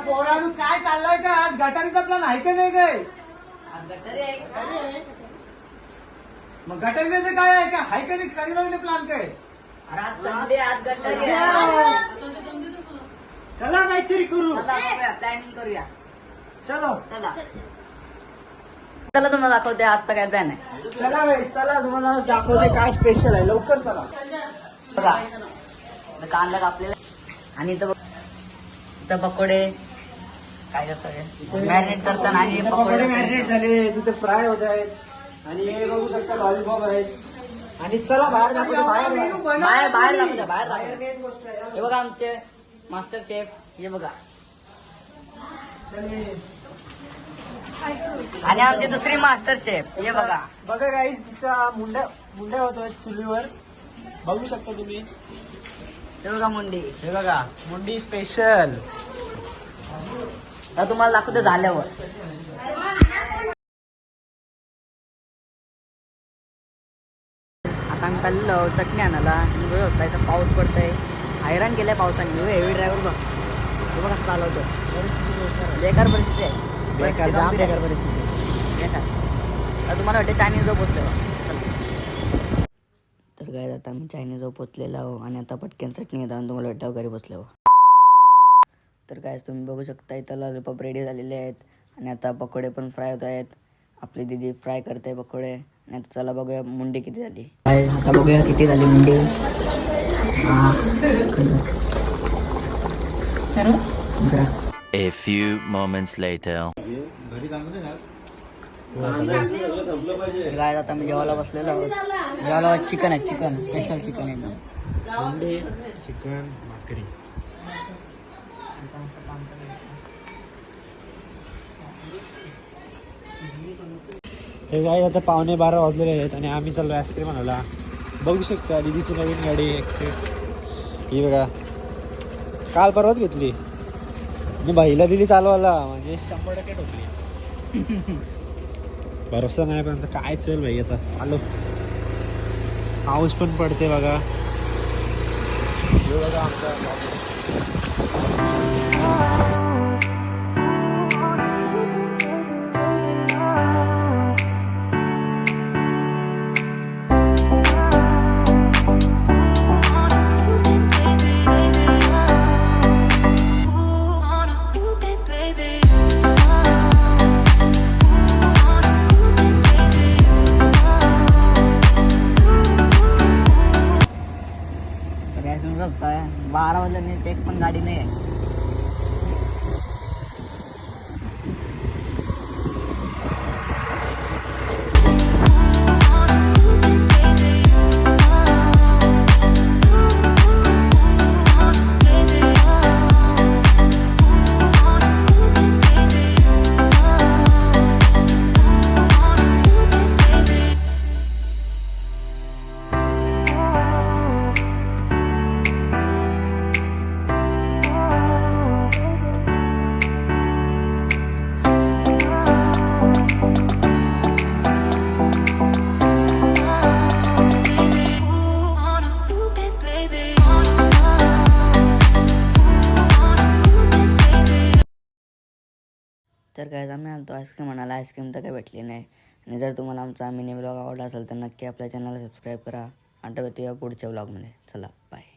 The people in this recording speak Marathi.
पोराडू काय चाललंय का आज गटारीचा प्लॅन आहे का नाही काय? मग गटारीचं काय आहे का आहे का नाही काही नवीन प्लॅन काय? चला काहीतरी करू प्लॅनिंग करूया चलो चला तुम्हाला दाखवते आजचा काय प्लॅन आहे. चला बाई चला तुम्हाला दाखवते काय स्पेशल आहे लवकर चला. बघा कांदा कापलेला आणि इथं पकोडे काय करतात मॅरिनेट करताना आणि पकोडे मॅरिनेट झाले तिथे फ्राय होत आहेत आणि हे बघू शकता लॉलीपॉप आहेत आणि चला बाहेर दाखवतो बाहेर दाखवते बाहेर दाखवते. हे बघा आमचे मास्टर शेफ हे बघा आणि आमची दुसरी मास्टर शेफ हे बघा. बघा गाईस तिथं मुंड्या होत चुलीवर बघू शकता तुम्ही. हे बघा मुंडी हे बघा मुंडी स्पेशल. तर तुम्हाला दाखवतो झाल्यावर. आता आम्ही चाललो चटणी आणायला वेळ होता इथं पाऊस पडतोय हैराण केलाय पावसाने. हेवी ड्रायव्हर बघ हे बघा कसं चालवतो बेकार परिस्थिती आहे. बेकार परिस्थिती. तर तुम्हाला वाटते चायनीज जाऊ पोचले तर काय आता आम्ही चायनीज जाऊ पोचलेलो आहो आणि आता पटकन चटणी येतात आणि तुम्हाला वाटतं घरी बसलो. तर काय तुम्ही बघू शकता इथं लॉलीपॉप रेडी झालेले आहेत आणि आता पकोडे पण फ्राय होत आहेत. आपली दीदी फ्राय करते पकोडे आणि आता चला बघूया मुंडी किती झाली. आता बघूया किती झाली मुंडी. A few moments later. काय आता मी जेवायला बसलेलो आहोत. जेवायला चिकन आहे चिकन स्पेशल चिकन एकदम चिकन भाकरी. हे काय आता 11:15 वाजलेले आहेत आणि आम्ही चाललो आईस्क्रीम आणायला. बघू शकता दीदीची नवीन गाडी एक्सेट ही बघा काल परवाच घेतली आणि बाईला दिली चालवायला म्हणजे 100% ठोकली. भरोसा नाही पण काय चल भाई आता चालू. पाऊस पण पडते बघा. बघताय 12 वाजल्याने एक पण गाडी नाही आहे. तर काय आम्ही आणतो आईस्क्रीम आणायला. आईस्क्रीम तर काही भेटली नाही. आणि जर तुम्हाला आमचा मिनी ब्लॉग आवडला असेल तर नक्की आपल्या चॅनलला सबस्क्राईब करा. आणि भेटूया पुढच्या ब्लॉगमध्ये. चला बाय.